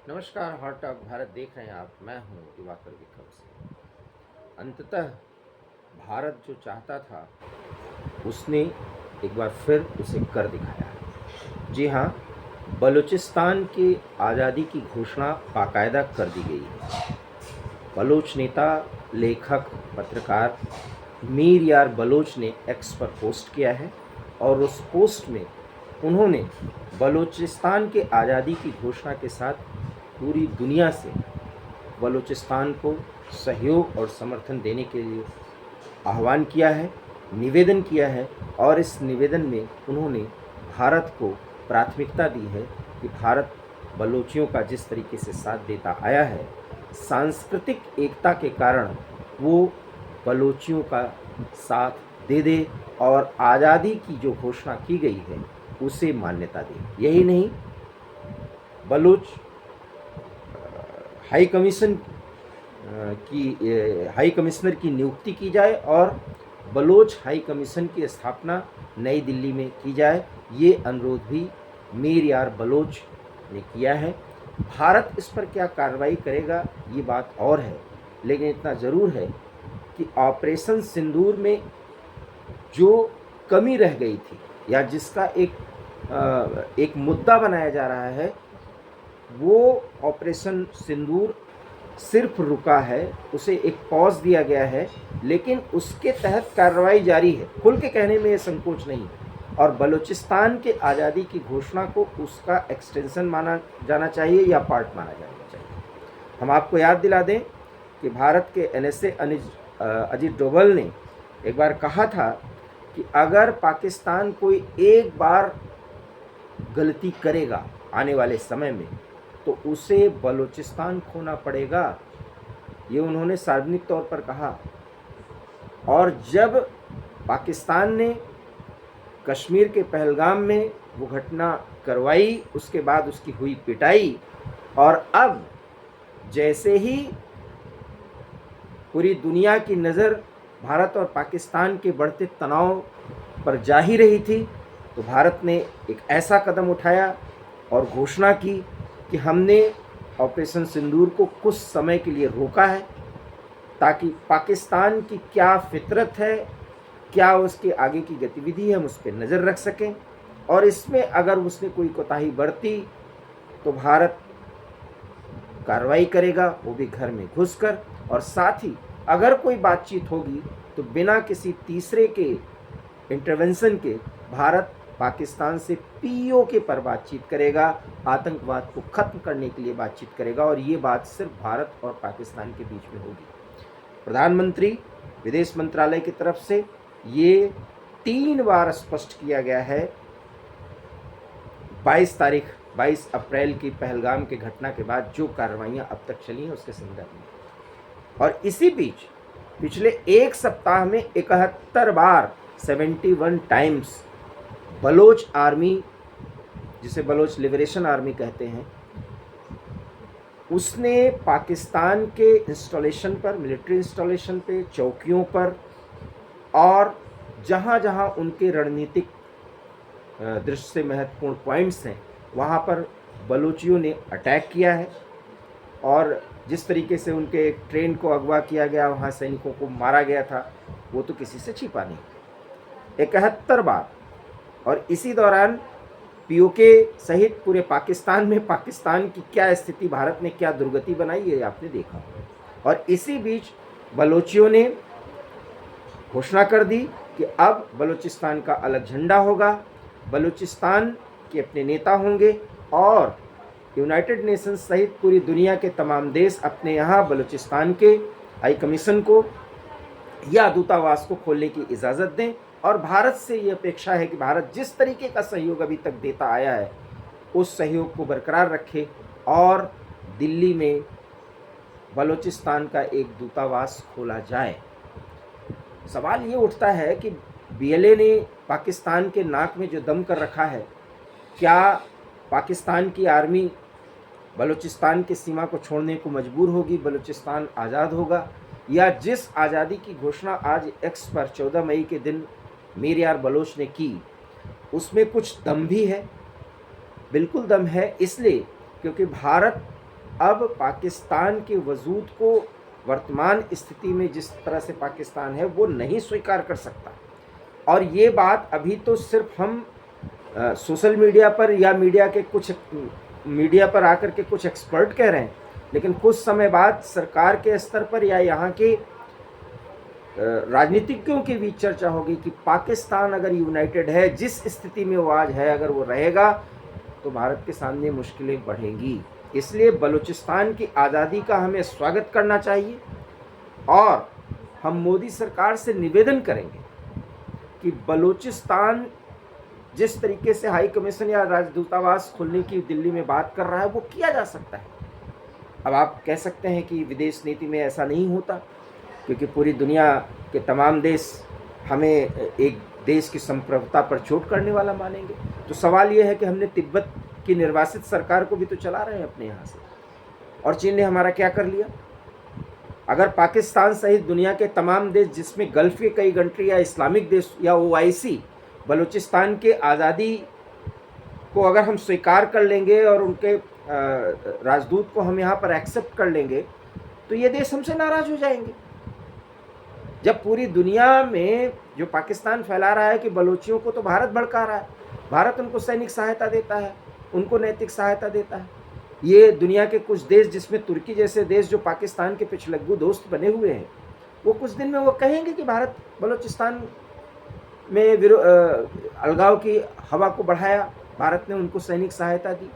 नमस्कार, hot talk Bharat देख रहे हैं आप। मैं हूं दिवाकर विक्रम सिंह। अंततः भारत जो चाहता था उसने एक बार फिर उसे कर दिखाया। जी हाँ, बलूचिस्तान की आज़ादी की घोषणा बाकायदा कर दी गई है। बलोच नेता, लेखक, पत्रकार मीर यार बलोच ने एक्स पर पोस्ट किया है और उस पोस्ट में उन्होंने बलूचिस्तान के आज़ादी की घोषणा के साथ पूरी दुनिया से बलूचिस्तान को सहयोग और समर्थन देने के लिए आह्वान किया है, निवेदन किया है। और इस निवेदन में उन्होंने भारत को प्राथमिकता दी है कि भारत बलोचियों का जिस तरीके से साथ देता आया है, सांस्कृतिक एकता के कारण वो बलोचियों का साथ दे दे और आज़ादी की जो घोषणा की गई है उसे मान्यता दे। यही नहीं, Baloch high commission high commissioner की नियुक्ति की जाए और बलोच हाई कमीशन की स्थापना नई दिल्ली में की जाए। ये अनुरोध भी मीर यार बलोच ने किया है। भारत इस पर क्या कार्रवाई करेगा ये बात और है, लेकिन इतना ज़रूर है कि ऑपरेशन सिंदूर में जो कमी रह गई थी या जिसका एक मुद्दा बनाया जा रहा है, वो ऑपरेशन सिंदूर सिर्फ रुका है, उसे एक पॉज दिया गया है, लेकिन उसके तहत कार्रवाई जारी है। खुल के कहने में ये संकोच नहीं और बलूचिस्तान के आज़ादी की घोषणा को उसका एक्सटेंशन माना जाना चाहिए या पार्ट माना जाना चाहिए। हम आपको याद दिला दें कि भारत के NSA अजीत डोभाल ने एक बार कहा था कि अगर पाकिस्तान कोई एक बार गलती करेगा आने वाले समय में तो उसे बलूचिस्तान खोना पड़ेगा। ये उन्होंने सार्वजनिक तौर पर कहा। और जब पाकिस्तान ने कश्मीर के पहलगाम में वो घटना करवाई, उसके बाद उसकी हुई पिटाई, और अब जैसे ही पूरी दुनिया की नज़र भारत और पाकिस्तान के बढ़ते तनाव पर जा ही रही थी, तो भारत ने एक ऐसा कदम उठाया और घोषणा की कि हमने ऑपरेशन सिंदूर को कुछ समय के लिए रोका है ताकि पाकिस्तान की क्या फितरत है, क्या उसके आगे की गतिविधि है, हम उस पर नज़र रख सकें। और इसमें अगर उसने कोई कोताही बरती तो भारत कार्रवाई करेगा, वो भी घर में घुसकर। और साथ ही अगर कोई बातचीत होगी तो बिना किसी तीसरे के इंटरवेंशन के भारत पाकिस्तान से POK पर बातचीत करेगा, आतंकवाद को खत्म करने के लिए बातचीत करेगा। और ये बात सिर्फ भारत और पाकिस्तान के बीच में होगी। प्रधानमंत्री विदेश मंत्रालय की तरफ से ये 3 बार स्पष्ट किया गया है 22 अप्रैल की पहलगाम की घटना के बाद जो कार्रवाइयां अब तक चली हैं उसके संदर्भ में। और इसी बीच पिछले एक सप्ताह में 71 बार 71 टाइम्स बलोच आर्मी, जिसे बलोच लिबरेशन आर्मी कहते हैं, उसने पाकिस्तान के इंस्टॉलेशन पर, मिलिट्री इंस्टॉलेशन पे, चौकियों पर और जहाँ जहाँ उनके रणनीतिक दृष्टि से महत्वपूर्ण पॉइंट्स हैं वहाँ पर बलूचियों ने अटैक किया है। और जिस तरीके से उनके एक ट्रेन को अगवा किया गया, वहाँ सैनिकों को मारा गया था, वो तो किसी से छिपा नहीं। 71 बार। और इसी दौरान POK सहित पूरे पाकिस्तान में पाकिस्तान की क्या स्थिति, भारत ने क्या दुर्गति बनाई, ये आपने देखा। और इसी बीच बलोचियों ने घोषणा कर दी कि अब बलूचिस्तान का अलग झंडा होगा, बलूचिस्तान के अपने नेता होंगे और यूनाइटेड नेशंस सहित पूरी दुनिया के तमाम देश अपने यहाँ बलूचिस्तान के हाई कमीशन को या दूतावास को खोलने की इजाज़त दें। और भारत से ये अपेक्षा है कि भारत जिस तरीके का सहयोग अभी तक देता आया है उस सहयोग को बरकरार रखे और दिल्ली में बलूचिस्तान का एक दूतावास खोला जाए। सवाल ये उठता है कि BLA ने पाकिस्तान के नाक में जो दम कर रखा है, क्या पाकिस्तान की आर्मी बलूचिस्तान की सीमा को छोड़ने को मजबूर होगी, बलूचिस्तान आज़ाद होगा? या जिस आज़ादी की घोषणा आज X पर 14 मई के दिन मीर यार बलोच ने की, उसमें कुछ दम भी है? बिल्कुल दम है, इसलिए क्योंकि भारत अब पाकिस्तान के वजूद को वर्तमान स्थिति में जिस तरह से पाकिस्तान है वो नहीं स्वीकार कर सकता। और ये बात अभी तो सिर्फ हम सोशल मीडिया पर या मीडिया पर आकर के कुछ एक्सपर्ट कह रहे हैं, लेकिन कुछ समय बाद सरकार के स्तर पर या यहाँ के राजनीतिज्ञों के बीच चर्चा होगी कि पाकिस्तान अगर यूनाइटेड है, जिस स्थिति में वो आज है, अगर वो रहेगा तो भारत के सामने मुश्किलें बढ़ेंगी। इसलिए बलूचिस्तान की आज़ादी का हमें स्वागत करना चाहिए और हम मोदी सरकार से निवेदन करेंगे कि बलूचिस्तान जिस तरीके से हाई कमीशन या राजदूतावास खोलने की दिल्ली में बात कर रहा है वो किया जा सकता है। अब आप कह सकते हैं कि विदेश नीति में ऐसा नहीं होता, क्योंकि पूरी दुनिया के तमाम देश हमें एक देश की संप्रभुता पर चोट करने वाला मानेंगे। तो सवाल ये है कि हमने तिब्बत की निर्वासित सरकार को भी तो चला रहे हैं अपने यहाँ से, और चीन ने हमारा क्या कर लिया। अगर पाकिस्तान सहित दुनिया के तमाम देश, जिसमें गल्फ़ के कई कंट्री या इस्लामिक देश या OIC बलूचिस्तान के आज़ादी को अगर हम स्वीकार कर लेंगे और उनके राजदूत को हम यहाँ पर एक्सेप्ट कर लेंगे, तो ये देश हमसे नाराज़ हो जाएंगे। जब पूरी दुनिया में जो पाकिस्तान फैला रहा है कि बलूचियों को तो भारत भड़का रहा है, भारत उनको सैनिक सहायता देता है, उनको नैतिक सहायता देता है। ये दुनिया के कुछ देश, जिसमें तुर्की जैसे देश जो पाकिस्तान के पिछलग्गू दोस्त बने हुए हैं, वो कुछ दिन में वो कहेंगे कि भारत बलूचिस्तान में अलगाव की हवा को बढ़ाया, भारत ने उनको सैनिक सहायता दी।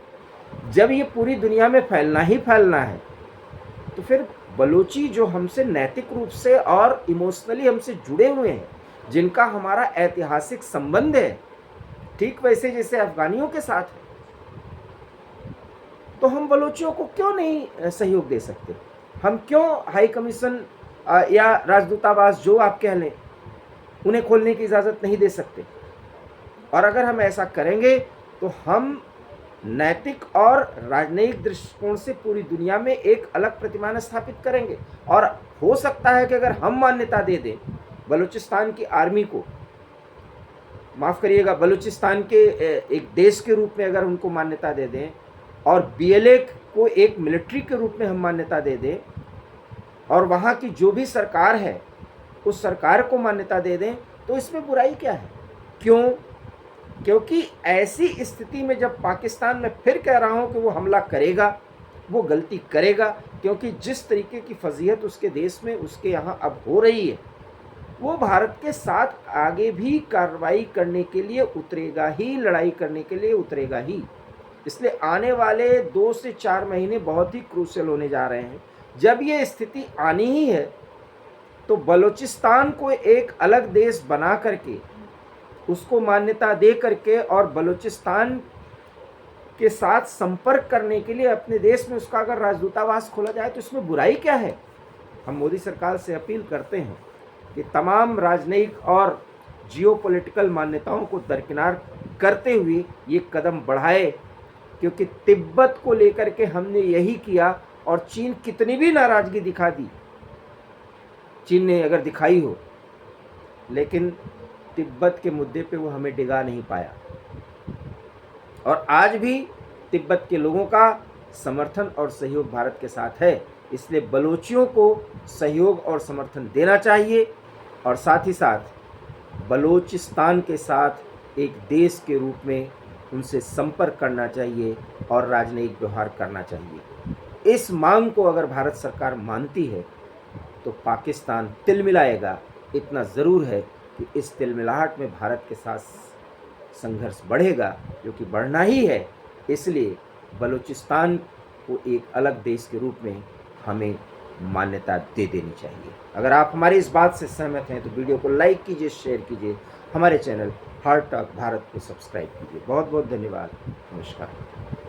जब ये पूरी दुनिया में फैलना ही फैलना है, तो फिर बलूची जो हमसे नैतिक रूप से और इमोशनली हमसे जुड़े हुए हैं, जिनका हमारा ऐतिहासिक संबंध है, ठीक वैसे जैसे अफगानियों के साथ है, तो हम बलूचियों को क्यों नहीं सहयोग दे सकते? हम क्यों हाई कमीशन या राजदूतावास जो आप कह लें, उन्हें खोलने की इजाज़त नहीं दे सकते? और अगर हम ऐसा करेंगे तो हम नैतिक और राजनयिक दृष्टिकोण से पूरी दुनिया में एक अलग प्रतिमान स्थापित करेंगे। और हो सकता है कि अगर हम मान्यता दे दें बलूचिस्तान की आर्मी को, माफ़ करिएगा, बलूचिस्तान के एक देश के रूप में अगर उनको मान्यता दे दें, और BLA को एक मिलिट्री के रूप में हम मान्यता दे दें, और वहाँ की जो भी सरकार है उस सरकार को मान्यता दे दें, तो इसमें बुराई क्या है? क्यों? क्योंकि ऐसी स्थिति में जब पाकिस्तान, मैं फिर कह रहा हूँ कि वो हमला करेगा, वो गलती करेगा, क्योंकि जिस तरीके की फजीहत उसके देश में, उसके यहाँ अब हो रही है, वो भारत के साथ आगे भी कार्रवाई करने के लिए उतरेगा ही, लड़ाई करने के लिए उतरेगा ही। इसलिए आने वाले 2 से 4 महीने बहुत ही क्रूशियल होने जा रहे हैं। जब ये स्थिति आनी ही है, तो बलूचिस्तान को एक अलग देश बना करके, उसको मान्यता दे करके और बलूचिस्तान के साथ संपर्क करने के लिए अपने देश में उसका अगर राजदूतावास खोला जाए, तो इसमें बुराई क्या है? हम मोदी सरकार से अपील करते हैं कि तमाम राजनयिक और जियोपॉलिटिकल मान्यताओं को दरकिनार करते हुए ये कदम बढ़ाए, क्योंकि तिब्बत को लेकर के हमने यही किया, और चीन कितनी भी नाराज़गी दिखा दी, चीन ने अगर दिखाई हो, लेकिन तिब्बत के मुद्दे पे वो हमें डिगा नहीं पाया। और आज भी तिब्बत के लोगों का समर्थन और सहयोग भारत के साथ है। इसलिए बलूचियों को सहयोग और समर्थन देना चाहिए, और साथ ही साथ बलूचिस्तान के साथ एक देश के रूप में उनसे संपर्क करना चाहिए और राजनयिक व्यवहार करना चाहिए। इस मांग को अगर भारत सरकार मानती है, तो पाकिस्तान तिलमिलाएगा। इतना ज़रूर है कि इस तिलमिलाहट में भारत के साथ संघर्ष बढ़ेगा, जो कि बढ़ना ही है। इसलिए बलूचिस्तान को एक अलग देश के रूप में हमें मान्यता दे देनी चाहिए। अगर आप हमारी इस बात से सहमत हैं, तो वीडियो को लाइक कीजिए, शेयर कीजिए, हमारे चैनल हार्ट टॉक भारत को सब्सक्राइब कीजिए। बहुत बहुत धन्यवाद। नमस्कार।